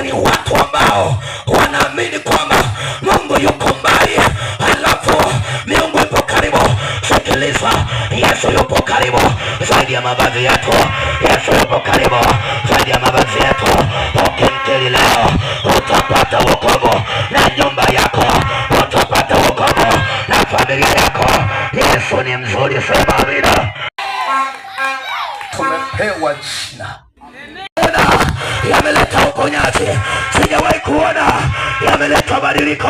ni watu ambao wanaamini kwamba Mungu yuko mbali, alafu miungu yupo karibu. Sikiliza, Yesu yupo karibu zaidi ya mavazi yetu. Yesu yupo karibu zaidi ya mavazi yetu. Ukimkiri leo utapata wokovu, na nyumba yako utapata wokovu, na familia yako. Yesu ni mzuri, sema amina. Tumepewa jina yameleta uponyaji, sijawahi kuona yameleta badiliko.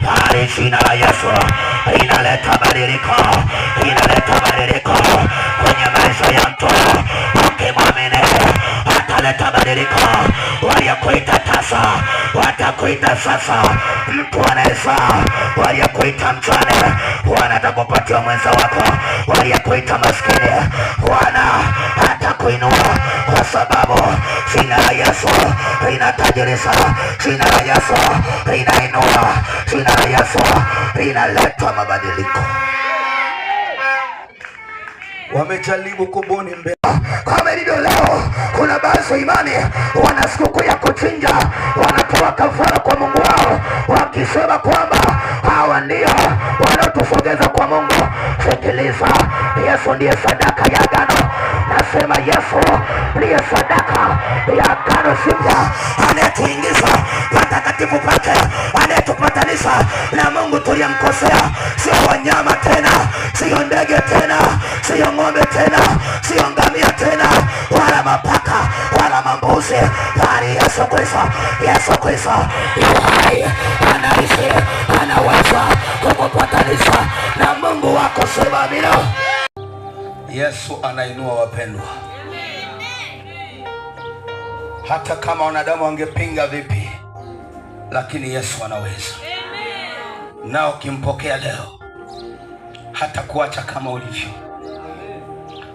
Bali jina la Yesu inaleta badiliko, inaleta badiliko kwenye maisha ya mtu. Ukimwamini ataleta badiliko. Waliokuita tasa watakuita sasa. Mtu anayezaa, waliokuita mjane wanatakupatia mwenza wako. Waliokuita maskini Bwana atakuinua, kwa sababu jina la Yesu linatajirisha, jina la Yesu linainua, jina la Yesu linaleta mabadiliko. Wamejaribu kubuni mbele kama ilivyo leo. Kuna baadhi ya imani wana sikukuu ya kuchinja, wanatoa kafara kwa Mungu wao, wakisema kwamba hawa ndio wanaotusogeza kwa Mungu. Sikiliza, Yesu ndiye sadaka ya agano. Nasema Yesu ndiye sadaka ya agano jipya, anayetuingiza patakatifu pake, anayetupatanisha na Mungu tuliyemkosea. Sio wanyama tena, sio ndege tena, sio ng'ombe tena, sio ngamia tena, wala mapaka wala mambuzi, bali Yesu Kristo. Yesu Kristo yu hai, anaishi, anaweza kukupatanisha na Mungu wako. Sema amina. Yesu anainua wapendwa. Hata kama wanadamu wangepinga vipi, lakini Yesu anaweza. Nao kimpokea leo, hata kuacha kama ulivyo,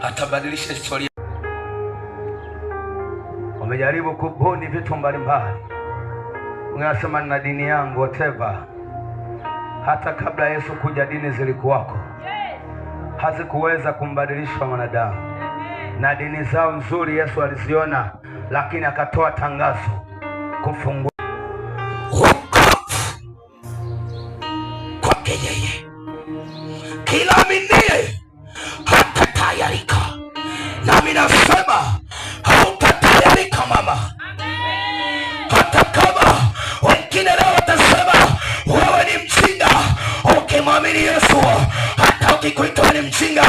atabadilisha historia. Wamejaribu kubuni vitu mbalimbali. Unasema na dini yangu whatever. Hata kabla Yesu kuja dini zilikuwako, hazikuweza kumbadilisha mwanadamu. Na dini zao nzuri Yesu aliziona, lakini akatoa tangazo kufungua kwake yeye. Kila aminie hatatayarika. Nami nasema hautatayarika mama. Hata kama wengine leo watasema wewe ni mjinga, ukimwamini Yesu hata ukikuitwa ni mjinga